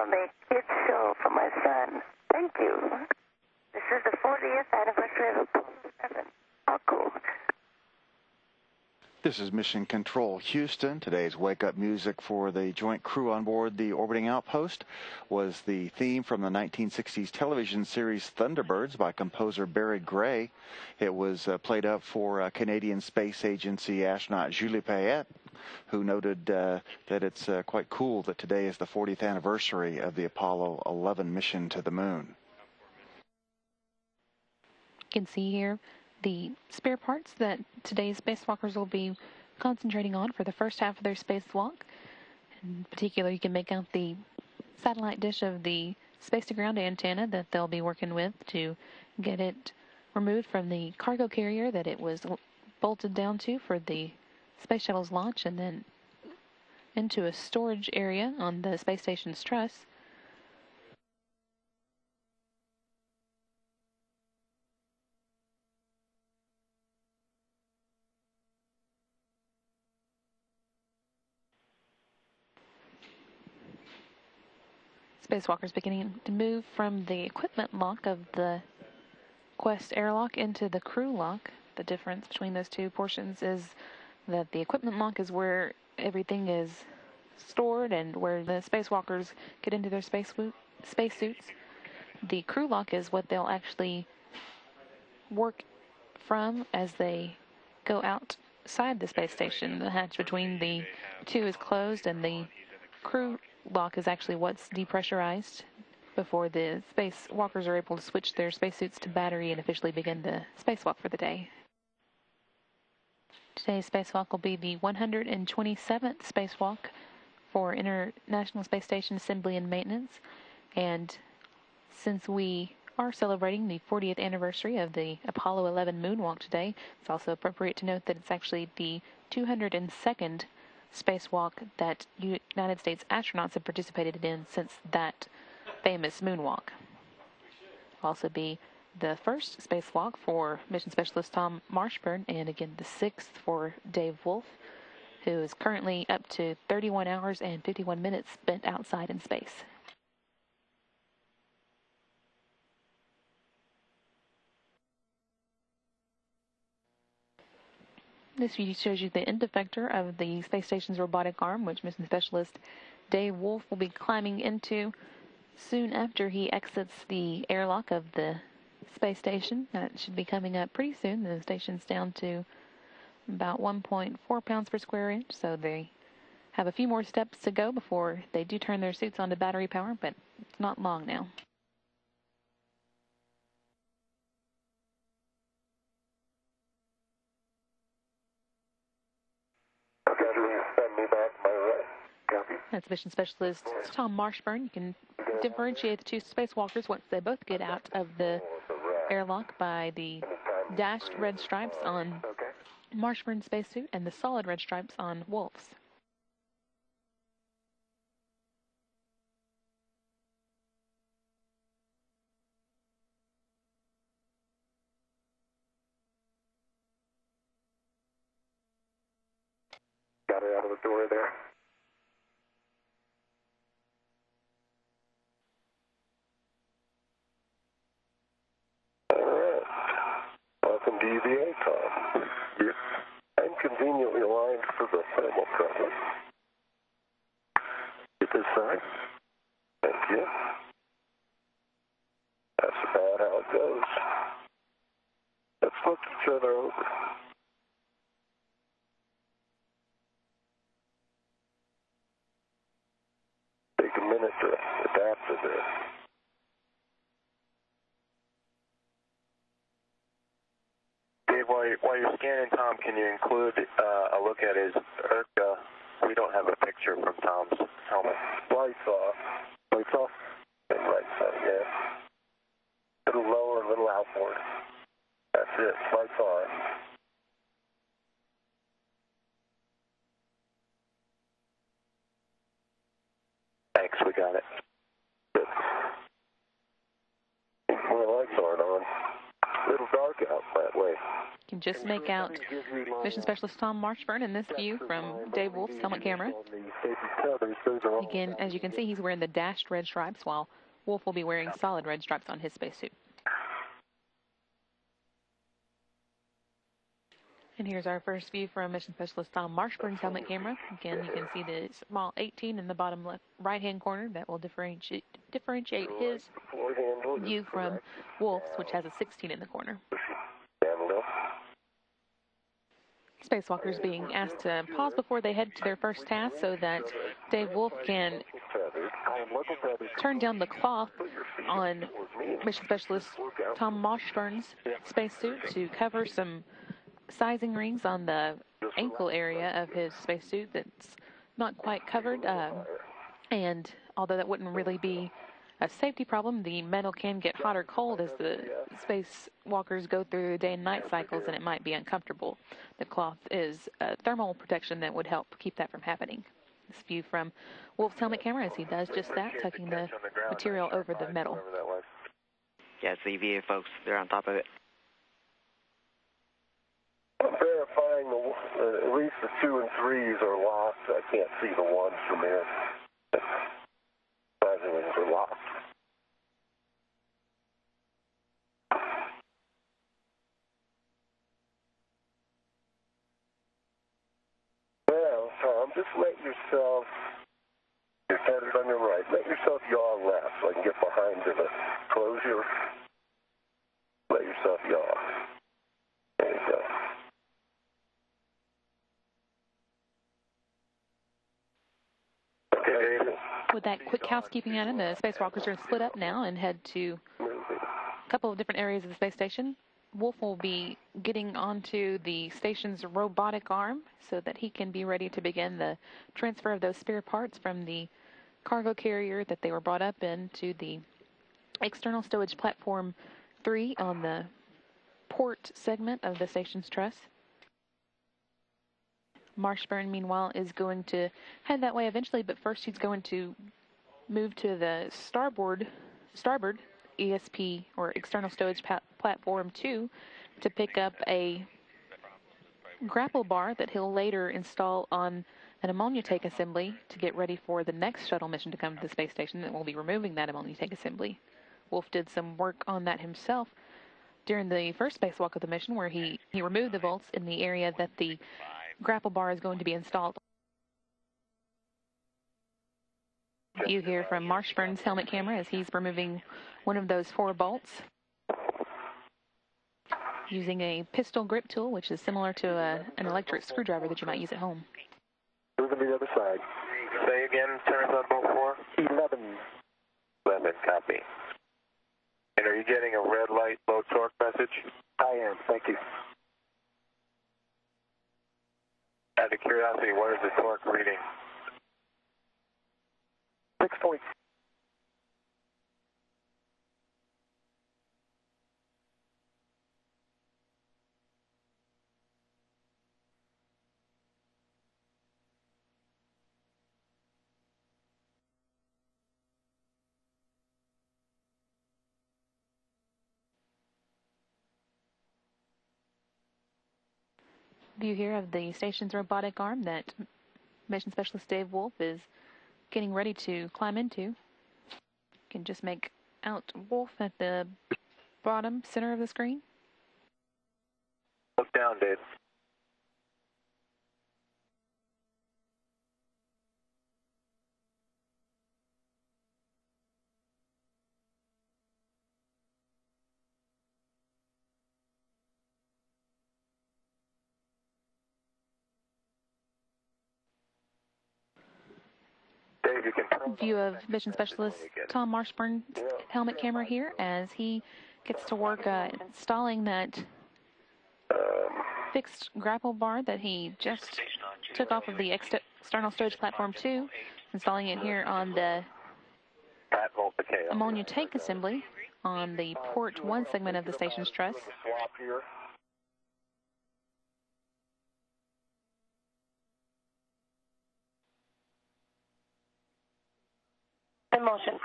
on the kids show for my son. Thank you. This is the 40th anniversary of Apollo 11. How cool. This is Mission Control Houston. Today's wake-up music for the joint crew on board the orbiting outpost was the theme from the 1960s television series Thunderbirds by composer Barry Gray. It was played up for Canadian Space Agency astronaut Julie Payette, who noted that it's quite cool that today is the 40th anniversary of the Apollo 11 mission to the moon. You can see here the spare parts that today's spacewalkers will be concentrating on for the first half of their spacewalk. In particular, you can make out the satellite dish of the space-to-ground antenna that they'll be working with to get it removed from the cargo carrier that it was bolted down to for the space shuttle's launch, and then into a storage area on the space station's truss. Spacewalkers beginning to move from the equipment lock of the Quest airlock into the crew lock. The difference between those two portions is that the equipment lock is where everything is stored and where the spacewalkers get into their spacesuits. The crew lock is what they'll actually work from as they go outside the space station. The hatch between the two is closed, and the crew lock is actually what's depressurized before the spacewalkers are able to switch their spacesuits to battery and officially begin the spacewalk for the day. Today's spacewalk will be the 127th spacewalk for International Space Station Assembly and Maintenance. And since we are celebrating the 40th anniversary of the Apollo 11 moonwalk today, it's also appropriate to note that it's actually the 202nd spacewalk that United States astronauts have participated in since that famous moonwalk. It'll also be the first spacewalk for mission specialist Tom Marshburn, and again the sixth for Dave Wolf, who is currently up to 31 hours and 51 minutes spent outside in space. This view shows you the end effector of the space station's robotic arm, which mission specialist Dave Wolf will be climbing into soon after he exits the airlock of the space station. That should be coming up pretty soon. The station's down to about 1.4 pounds per square inch, so they have a few more steps to go before they do turn their suits onto battery power, but it's not long now. That's mission specialist Tom Marshburn. You can differentiate the two spacewalkers once they both get out of the airlock by the dashed red stripes on Marshburn's spacesuit and the solid red stripes on Wolf's. Got her out of the door there. Welcome to EVA, Tom. Yep. I'm conveniently aligned for the thermal cover. Get this side. Thank you. That's about how it goes. Let's look each other over. Take a minute to adapt to this. While you're scanning Tom, can you include a look at his IRCA? We don't have a picture from Tom's helmet. Lights off. Lights off? And right side, yeah. A little lower, a little outboard. That's it. Lights on. Thanks, we got it. Good. Well, the lights aren't on. little dark out that way. You can just make out Mission Specialist Tom Marshburn in this view from Dave Wolf's helmet camera. Again, as you can see, he's wearing the dashed red stripes, while Wolf will be wearing solid red stripes on his spacesuit. And here's our first view from Mission Specialist Tom Marshburn's helmet camera. Again, you can see the small 18 in the bottom left right-hand corner. That will differentiate his view from Wolf's, which has a 16 in the corner. Spacewalkers being asked to pause before they head to their first task so that Dave Wolf can turn down the cloth on Mission Specialist Tom Marshburn's spacesuit to cover some sizing rings on the ankle area of his spacesuit that's not quite covered. And although that wouldn't really be a safety problem, the metal can get hot or cold as the spacewalkers go through the day and night cycles, and it might be uncomfortable. The cloth is a thermal protection that would help keep that from happening. This view from Wolf's helmet camera as he does just that, tucking the material over the metal. Yeah, it's the EVA, folks. They're on top of it. I'm verifying at least the 2 and 3s are locked. I can't see the 1s from here. Surprisingly, they're locked. Well, Tom, just let yourself, you're headed on your right, let yourself yaw left so I can get behind to the closure. Let yourself yaw. There you go. With that quick housekeeping item, the spacewalkers are split up now and head to a couple of different areas of the space station. Wolf will be getting onto the station's robotic arm so that he can be ready to begin the transfer of those spare parts from the cargo carrier that they were brought up in to the external stowage platform 3 on the port segment of the station's truss. Marshburn, meanwhile, is going to head that way eventually, but first he's going to move to the starboard ESP, or External Stowage Platform 2, to pick up a grapple bar that he'll later install on an ammonia tank assembly to get ready for the next shuttle mission to come to the space station that will be removing that ammonia tank assembly. Wolf did some work on that himself during the first spacewalk of the mission, where he removed the bolts in the area that the grapple bar is going to be installed. View here from Marshburn's helmet camera as he's removing one of those 4 bolts using a pistol grip tool, which is similar to an electric screwdriver that you might use at home. Moving to the other side. Say again, turns on bolt 4? 11. 11, copy. And are you getting a red light, low torque message? I am, thank you. Out of curiosity, what is the torque reading? 6 points. View here of the station's robotic arm that Mission Specialist Dave Wolf is getting ready to climb into. You can just make out Wolf at the bottom center of the screen. Look down, Dave. View of Mission Specialist Tom Marshburn's helmet camera here as he gets to work installing that fixed grapple bar that he just took off of the external storage platform 2, installing it here on the ammonia tank assembly on the port 1 segment of the station's truss. In motion.